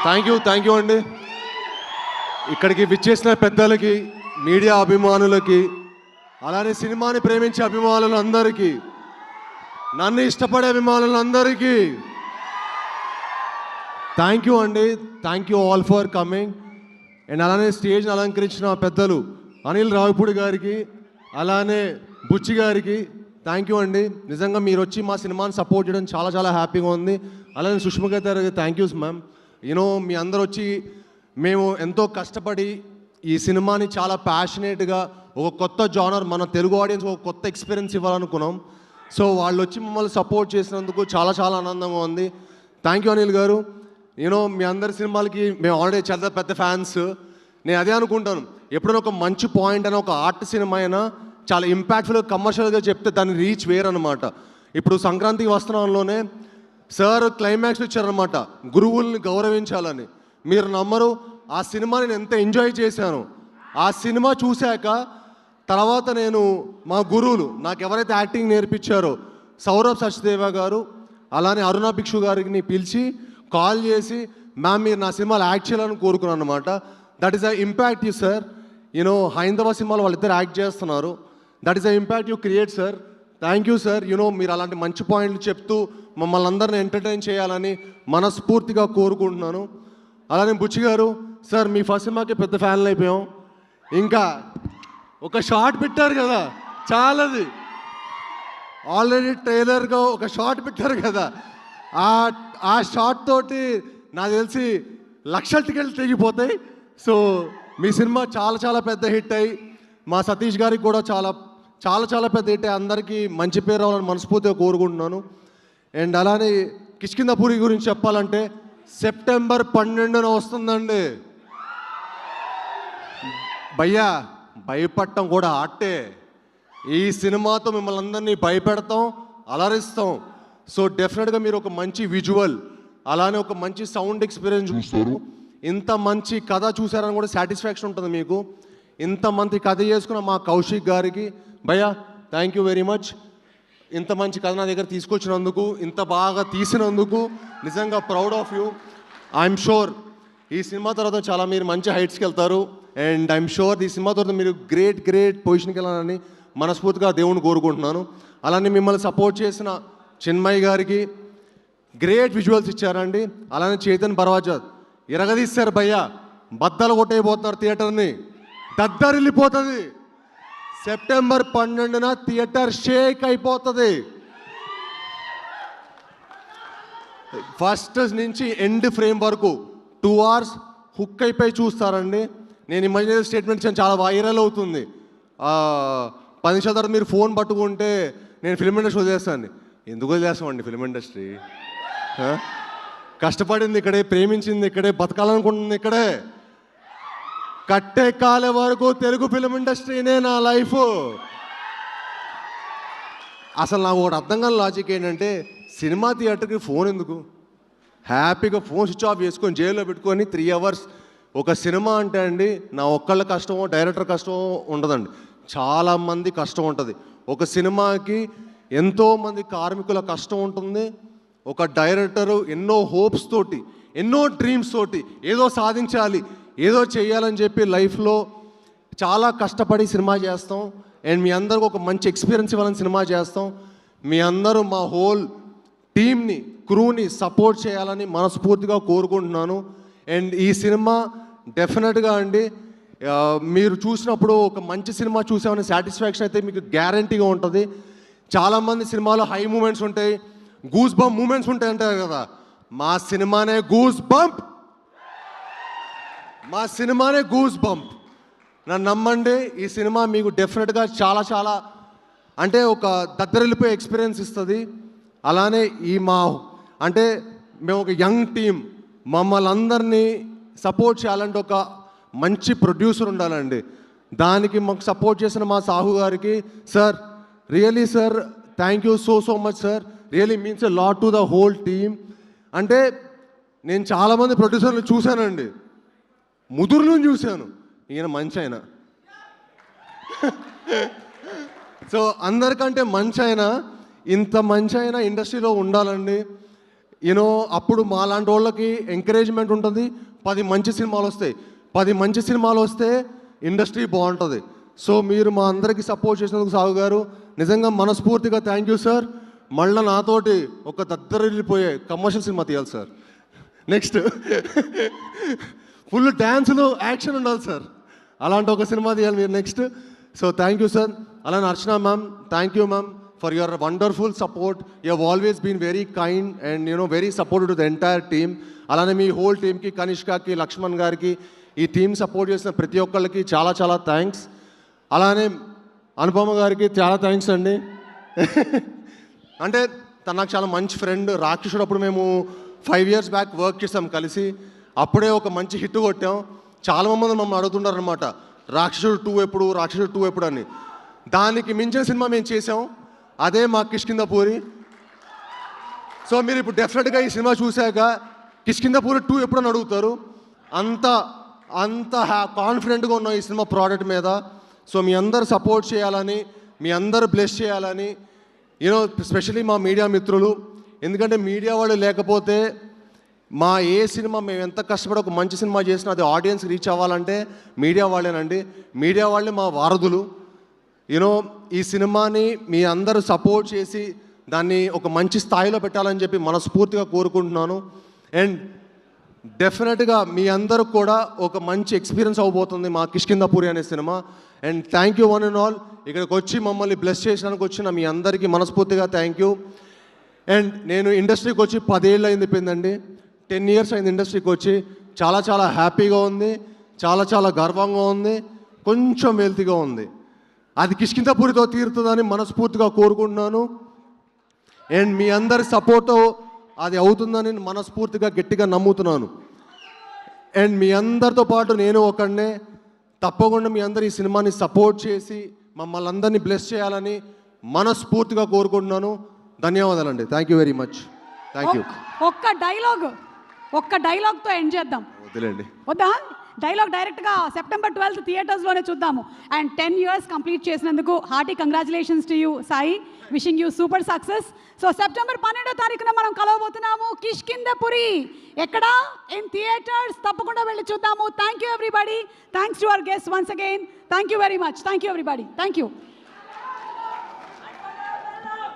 Thank you అండి. ఇక్కడికి విచ్చేసిన పెద్దలకి, మీడియా అభిమానులకి, అలానే సినిమాని ప్రేమించే అభిమానులందరికీ, నన్ను ఇష్టపడే అభిమానులందరికీ థ్యాంక్ యూ అండి. Thank you all for coming. And అలానే స్టేజ్ని అలంకరించిన పెద్దలు అనిల్ రావిపూడి గారికి, అలానే బుచ్చి గారికి థ్యాంక్ యూ అండి. నిజంగా మీరు వచ్చి మా సినిమాని సపోర్ట్ చేయడం చాలా చాలా హ్యాపీగా ఉంది. అలానే సుష్మా గారికి థ్యాంక్ యూస్ మ్యామ్. యూనో మీ అందరు వచ్చి మేము ఎంతో కష్టపడి ఈ సినిమాని చాలా ప్యాషనేట్గా ఒక కొత్త జానర్, మన తెలుగు ఆడియన్స్ ఒక కొత్త ఎక్స్పీరియన్స్ ఇవ్వాలనుకున్నాం. సో వాళ్ళు వచ్చి మమ్మల్ని సపోర్ట్ చేసినందుకు చాలా చాలా ఆనందంగా ఉంది. థ్యాంక్ యూ అనిల్ గారు. యూనో మీ అందరి సినిమాలకి మేము ఆల్రెడీ చాలా పెద్ద ఫ్యాన్స్. నేను అదే అనుకుంటాను, ఎప్పుడైనా ఒక మంచి పాయింట్ అయినా, ఒక ఆర్ట్ సినిమా అయినా చాలా ఇంపాక్ట్ఫుల్గా కమర్షియల్గా చెప్తే దాని రీచ్ వేరనమాట. ఇప్పుడు సంక్రాంతికి వస్త్రంలోనే సార్ క్లైమాక్స్ ఇచ్చారనమాట, గురువుల్ని గౌరవించాలని. మీరు నమ్మరు, ఆ సినిమా నేను ఎంత ఎంజాయ్ చేశాను. ఆ సినిమా చూశాక తర్వాత నేను మా గురువులు నాకు ఎవరైతే యాక్టింగ్ నేర్పించారో సౌరభ్ సచ్దేవ గారు, అలానే అరుణ భిక్షు గారిని పిలిచి కాల్ చేసి, మ్యామ్ మీరు నా సినిమాలో యాక్ట్ చేయాలని కోరుకున్నాను అనమాట. That is the impact you sir. You know హైందవ సినిమాలో వాళ్ళిద్దరు యాక్ట్ చేస్తున్నారు. That is the impact you create sir. Thank you sir. You know మీరు అలాంటి మంచి పాయింట్లు చెప్తూ మమ్మల్ని అందరిని ఎంటర్టైన్ చేయాలని మనస్ఫూర్తిగా కోరుకుంటున్నాను. అలానే బుచ్చి గారు సార్, మీ ఫస్ట్ సినిమాకి పెద్ద ఫ్యాన్లు అయిపోయాం. ఇంకా ఒక షార్ట్ పెట్టారు కదా, చాలాది ఆల్రెడీ ట్రైలర్గా ఒక షార్ట్ పెట్టారు కదా, ఆ షార్ట్ తోటి నాకు తెలిసి లక్షల టికెట్లు తెగిపోతాయి. సో మీ సినిమా చాలా చాలా పెద్ద హిట్ అయ్యి, మా సతీష్ గారికి కూడా చాలా చాలా చాలా పెద్ద హిట్ అయ్యి అందరికీ మంచి పేరు రావాలని మనస్ఫూర్తిగా కోరుకుంటున్నాను. అండ్ అలానే కిష్కింధపురి గురించి చెప్పాలంటే సెప్టెంబర్ 12న వస్తుందండి. భయ్యా భయపడటం కూడా ఆర్టే. ఈ సినిమాతో మిమ్మల్ని అందరినీ భయపెడతాం, అలరిస్తాం. సో డెఫినెట్గా మీరు ఒక మంచి విజువల్, అలానే ఒక మంచి సౌండ్ ఎక్స్పీరియన్స్ చూస్తారు. ఇంత మంచి కథ చూసారని కూడా సాటిస్ఫాక్షన్ ఉంటుంది మీకు. ఇంత మంచి కథ చేసుకున్న మా కౌశిక్ గారికి భయ్యా థ్యాంక్ యూ వెరీ మచ్. ఇంత మంచి కథ నా దగ్గర తీసుకొచ్చినందుకు, ఇంత బాగా తీసినందుకు నిజంగా proud of you. I'm sure ఈ సినిమా తర్వాత చాలా మీరు మంచి హైట్స్కి వెళ్తారు. అండ్ ఐఎమ్ షూర్ ఈ సినిమా తర్వాత మీరు గ్రేట్ పొజిషన్కి వెళ్ళాలని మనస్ఫూర్తిగా దేవుని కోరుకుంటున్నాను. అలానే మిమ్మల్ని సపోర్ట్ చేసిన చిన్మయ్ గారికి గ్రేట్ విజువల్స్ ఇచ్చారండి. అలానే చేతన్ బర్వాజాద్ ఇరగదీస్తారు భయ్యా, బద్దలు కొట్టేయబోతున్నారు థియేటర్ని, దద్దరిల్లిపోతుంది. సెప్టెంబర్ 12న థియేటర్ షేక్ అయిపోతుంది. ఫస్ట్ నుంచి ఎండ్ ఫ్రేమ్ వరకు 2 hours హుక్ అయిపోయి చూస్తారండి. నేను ఇమాజినరీ స్టేట్మెంట్ చాలా వైరల్ అవుతుంది. 10 నిమిషాల తర్వాత మీరు ఫోన్ పట్టుకుంటే నేను ఫిల్మ్ ఇండస్ట్రీ వదిలేస్తాను. ఎందుకు వదిలేస్తామండి? ఫిల్మ్ ఇండస్ట్రీ కష్టపడింది ఇక్కడే, ప్రేమించింది ఇక్కడే, బతకాలనుకుంటుంది ఇక్కడే. కట్టే కాలే వరకు తెలుగు ఫిల్మ్ ఇండస్ట్రీనే నా లైఫ్. అసలు నాకు ఒకటి అర్థం కాని లాజిక్ ఏంటంటే, సినిమా థియేటర్కి ఫోన్ ఎందుకు? హ్యాపీగా ఫోన్ స్విచ్ ఆఫ్ చేసుకొని జైల్లో పెట్టుకొని 3 hours ఒక సినిమా అంటే అండి, నా ఒక్కళ్ళ కష్టమో డైరెక్టర్ కష్టమో ఉండదండి, చాలామంది కష్టం ఉంటుంది. ఒక సినిమాకి ఎంతోమంది కార్మికుల కష్టం ఉంటుంది. ఒక డైరెక్టరు ఎన్నో హోప్స్ తోటి, ఎన్నో డ్రీమ్స్ తోటి ఏదో సాధించాలి, ఏదో చేయాలని చెప్పి లైఫ్లో చాలా కష్టపడి సినిమా చేస్తాం. అండ్ మీ అందరికి ఒక మంచి ఎక్స్పీరియన్స్ ఇవ్వాలని సినిమా చేస్తాం. మీ అందరూ మా హోల్ టీమ్ని, క్రూని సపోర్ట్ చేయాలని మనస్ఫూర్తిగా కోరుకుంటున్నాను. అండ్ ఈ సినిమా డెఫినెట్గా అండి మీరు చూసినప్పుడు ఒక మంచి సినిమా చూసామనే సాటిస్ఫాక్షన్ అయితే మీకు గ్యారంటీగా ఉంటుంది. చాలామంది సినిమాలో హై మూమెంట్స్ ఉంటాయి, గూస్ బంప్ మూమెంట్స్ ఉంటాయి అంటారు కదా, మా సినిమానే గూస్ బంప్. మా సినిమానే గూస్ బంప్. నన్ను నమ్మండి, ఈ సినిమా మీకు డెఫినెట్గా చాలా చాలా అంటే ఒక దద్దరిల్లిపోయే ఎక్స్పీరియన్స్ ఇస్తుంది. అలానే అంటే మేము ఒక యంగ్ టీం, మమ్మల్ని అందరినీ సపోర్ట్ చేయాలంటే ఒక మంచి ప్రొడ్యూసర్ ఉండాలండి. దానికి మాకు సపోర్ట్ చేసిన మా సాహు గారికి sir, really sir thank you so much sir. Really means a lot to the whole team. అంటే నేను చాలామంది ప్రొడ్యూసర్లు చూశానండి, ముదురును చూశాను, ఈయన మంచి ఆయన. సో అందరికంటే మంచి ఆయన, ఇంత మంచి ఆయన ఇండస్ట్రీలో ఉండాలండి. యూనో అప్పుడు మా లాంటి వాళ్ళకి ఎంకరేజ్మెంట్ ఉంటుంది, 10 మంచి సినిమాలు వస్తాయి. 10 మంచి సినిమాలు వస్తే ఇండస్ట్రీ బాగుంటుంది. సో మీరు మా అందరికీ సపోర్ట్ చేసినందుకు సాగు గారు నిజంగా మనస్ఫూర్తిగా థ్యాంక్ యూ సార్. మళ్ళీ నాతోటి ఒక దద్దరిల్లిపోయే కమర్షియల్ సినిమా తీయాలి సార్. నెక్స్ట్ ఫుల్ డ్యాన్సులు యాక్షన్ ఉండాలి సార్, అలాంటి ఒక సినిమా తీయాలి మీరు next. So thank you sir. అలానే Archana ma'am, thank you ma'am for your wonderful support. You have always been very kind and very supportive to the entire team. అలానే మీ whole టీమ్కి, కనిష్కకి, లక్ష్మణ్ గారికి, ఈ టీం సపోర్ట్ చేసిన ప్రతి ఒక్కళ్ళకి చాలా చాలా థ్యాంక్స్. అలానే అనుపమ గారికి చాలా థ్యాంక్స్ అండి. అంటే తను నాకు చాలా మంచి ఫ్రెండ్. రాక్షసుడు అప్పుడు మేము 5 years బ్యాక్ వర్క్ చేసాం కలిసి, అప్పుడే ఒక మంచి హిట్ కొట్టాం. చాలామంది మమ్మల్ని అడుగుతుంటారు అనమాట, రాక్షసుడు 2 ఎప్పుడు, రాక్షసుడు 2 ఎప్పుడు అని. దానికి మించిన సినిమా మేము చేసాం, అదే మా కిష్కింధపూరి. సో మీరు ఇప్పుడు డెఫినెట్గా ఈ సినిమా చూశాక కిష్కింధపూరి 2 ఎప్పుడు అని అడుగుతారు. అంత అంత కాన్ఫిడెంట్గా ఉన్నాం ఈ సినిమా ప్రోడక్ట్ మీద. సో మీ అందరు సపోర్ట్ చేయాలని, మీ అందరు బ్లెస్ చేయాలని, స్పెషలీ మా మీడియా మిత్రులు. ఎందుకంటే మీడియా వాళ్ళు లేకపోతే మా ఏ సినిమా మేము ఎంత కష్టపడి ఒక మంచి సినిమా చేసినా అది ఆడియన్స్ రీచ్ అవ్వాలంటే మీడియా వాళ్ళేనండి. మీడియా వాళ్ళే మా వారధులు. ఈ సినిమాని మీ అందరూ సపోర్ట్ చేసి దాన్ని ఒక మంచి స్థాయిలో పెట్టాలని చెప్పి మనస్ఫూర్తిగా కోరుకుంటున్నాను. అండ్ డెఫినెట్గా మీ అందరూ కూడా ఒక మంచి ఎక్స్పీరియన్స్ అవబోతుంది మా కిష్కింధపూరి అనే cinema. And thank you one and all. ఇక్కడికి వచ్చి మమ్మల్ని బ్లెస్ చేసినందుకు వచ్చిన మీ అందరికీ మనస్ఫూర్తిగా థ్యాంక్ యూ. అండ్ నేను ఇండస్ట్రీకి వచ్చి 10 ఏళ్ళు అయిపోయిందండి. 10 years అయింది ఇండస్ట్రీకి వచ్చి. చాలా చాలా హ్యాపీగా ఉంది, చాలా చాలా గర్వంగా ఉంది, కొంచెం వెల్తీగా ఉంది. అది కిష్కింధపూరితో తీరుతుందని మనస్ఫూర్తిగా కోరుకుంటున్నాను. అండ్ మీ అందరి సపోర్టు అది అవుతుందని మనస్ఫూర్తిగా గట్టిగా నమ్ముతున్నాను. అండ్ మీ అందరితో పాటు నేను ఒకనే. తప్పకుండా మీ అందరు ఈ సినిమాని సపోర్ట్ చేసి మమ్మల్ని అందరినీ బ్లెస్ చేయాలని మనస్ఫూర్తిగా కోరుకుంటున్నాను. ధన్యవాదాలండి. Thank you very much. Thank you. ఒక్క డైలాగ్తో ఎండ్ చేద్దాం. వదిలేండి. వద్దా? డైలాగ్ డైరెక్ట్గా September 12th థియేటర్స్లోనే చూద్దాము. అండ్ 10 years కంప్లీట్ చేసినందుకు hearty congratulations to you Sai. Wishing you super success. So September 12వ తారీఖున మనం కలవబోతున్నాము కిష్కింధపురి. ఎక్కడ? In theatres. తప్పకుండా వెళ్ళి చూద్దాము. Thank you everybody. Thanks to our guest once again. Thank you very much. Thank you everybody. Thank you.